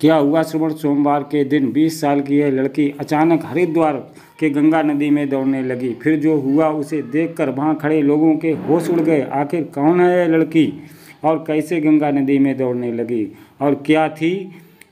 क्या हुआ? श्रवण सोमवार के दिन 20 साल की यह लड़की अचानक हरिद्वार के गंगा नदी में दौड़ने लगी। फिर जो हुआ उसे देखकर वहां खड़े लोगों के होश उड़ गए। आखिर कौन है यह लड़की और कैसे गंगा नदी में दौड़ने लगी और क्या थी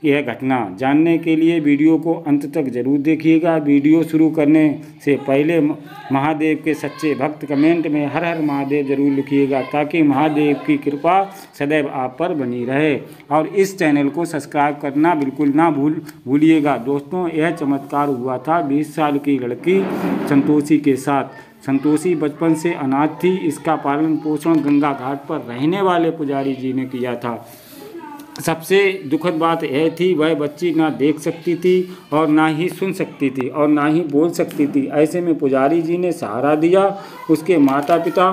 यह घटना? जानने के लिए वीडियो को अंत तक जरूर देखिएगा। वीडियो शुरू करने से पहले महादेव के सच्चे भक्त कमेंट में हर हर महादेव जरूर लिखिएगा, ताकि महादेव की कृपा सदैव आप पर बनी रहे। और इस चैनल को सब्सक्राइब करना बिल्कुल ना भूलिएगा। दोस्तों, यह चमत्कार हुआ था 20 साल की लड़की संतोषी के साथ। संतोषी बचपन से अनाथ थी। इसका पालन पोषण गंगा घाट पर रहने वाले पुजारी जी ने किया था। सबसे दुखद बात यह थी, वह बच्ची ना देख सकती थी और ना ही सुन सकती थी और ना ही बोल सकती थी। ऐसे में पुजारी जी ने सहारा दिया, उसके माता पिता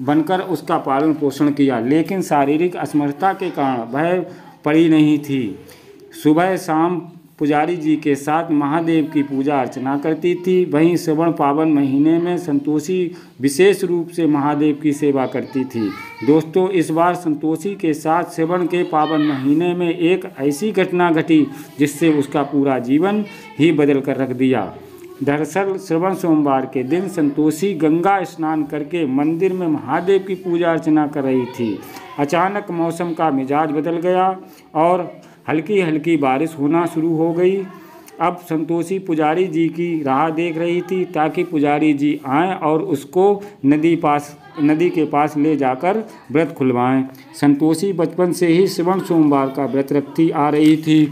बनकर उसका पालन पोषण किया, लेकिन शारीरिक असमर्थता के कारण वह पड़ी नहीं थी। सुबह शाम पुजारी जी के साथ महादेव की पूजा अर्चना करती थी। वहीं श्रवण पावन महीने में संतोषी विशेष रूप से महादेव की सेवा करती थी। दोस्तों, इस बार संतोषी के साथ श्रवण के पावन महीने में एक ऐसी घटना घटी जिससे उसका पूरा जीवन ही बदल कर रख दिया। दरअसल श्रवण सोमवार के दिन संतोषी गंगा स्नान करके मंदिर में महादेव की पूजा अर्चना कर रही थी। अचानक मौसम का मिजाज बदल गया और हल्की हल्की बारिश होना शुरू हो गई। अब संतोषी पुजारी जी की राह देख रही थी, ताकि पुजारी जी आएँ और उसको नदी के पास ले जाकर व्रत खुलवाएं। संतोषी बचपन से ही श्रवण सोमवार का व्रत रखती आ रही थी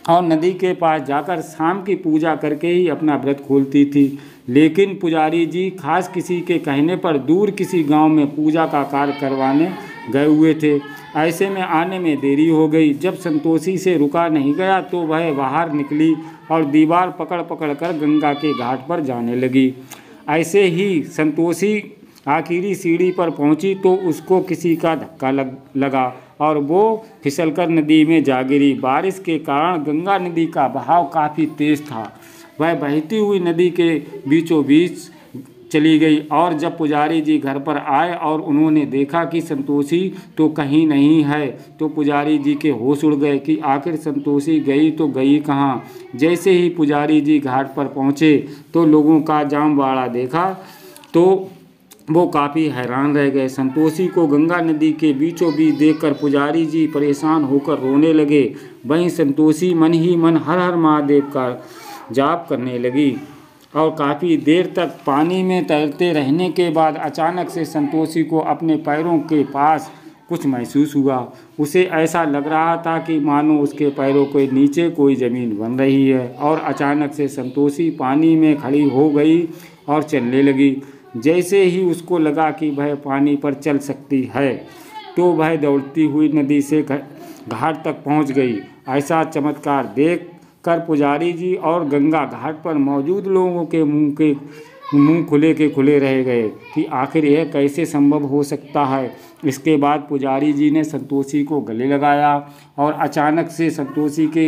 और नदी के पास जाकर शाम की पूजा करके ही अपना व्रत खोलती थी। लेकिन पुजारी जी खास किसी के कहने पर दूर किसी गांव में पूजा का कार्य करवाने गए हुए थे। ऐसे में आने में देरी हो गई। जब संतोषी से रुका नहीं गया तो वह बाहर निकली और दीवार पकड़ पकड़ कर गंगा के घाट पर जाने लगी। ऐसे ही संतोषी आखिरी सीढ़ी पर पहुंची तो उसको किसी का धक्का लगा और वो फिसलकर नदी में जा गिरी। बारिश के कारण गंगा नदी का बहाव काफ़ी तेज़ था। वह बहती हुई नदी के बीचों बीच चली गई और जब पुजारी जी घर पर आए और उन्होंने देखा कि संतोषी तो कहीं नहीं है, तो पुजारी जी के होश उड़ गए कि आखिर संतोषी गई तो गई कहाँ। जैसे ही पुजारी जी घाट पर पहुँचे तो लोगों का जामवाड़ा देखा तो वो काफ़ी हैरान रह गए। संतोषी को गंगा नदी के बीचों बीच देखकर पुजारी जी परेशान होकर रोने लगे। वहीं संतोषी मन ही मन हर हर महादेव का जाप करने लगी और काफ़ी देर तक पानी में तैरते रहने के बाद अचानक से संतोषी को अपने पैरों के पास कुछ महसूस हुआ। उसे ऐसा लग रहा था कि मानो उसके पैरों के नीचे कोई ज़मीन बन रही है और अचानक से संतोषी पानी में खड़ी हो गई और चलने लगी। जैसे ही उसको लगा कि वह पानी पर चल सकती है तो वह दौड़ती हुई नदी से घाट तक पहुंच गई। ऐसा चमत्कार देख कर पुजारी जी और गंगा घाट पर मौजूद लोगों के मुंह खुले के खुले रह गए कि आखिर यह कैसे संभव हो सकता है। इसके बाद पुजारी जी ने संतोषी को गले लगाया और अचानक से संतोषी के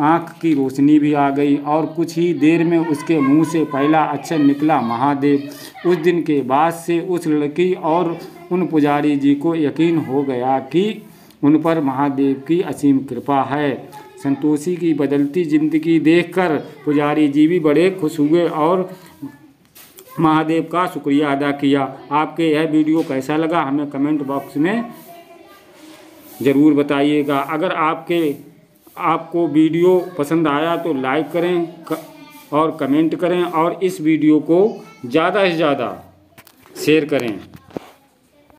आँख की रोशनी भी आ गई और कुछ ही देर में उसके मुंह से पहला अक्षर निकला, महादेव। उस दिन के बाद से उस लड़की और उन पुजारी जी को यकीन हो गया कि उन पर महादेव की असीम कृपा है। संतोषी की बदलती ज़िंदगी देखकर पुजारी जी भी बड़े खुश हुए और महादेव का शुक्रिया अदा किया। आपके यह वीडियो कैसा लगा हमें कमेंट बॉक्स में ज़रूर बताइएगा। अगर आपको वीडियो पसंद आया तो लाइक करें और कमेंट करें और इस वीडियो को ज़्यादा से ज़्यादा शेयर करें।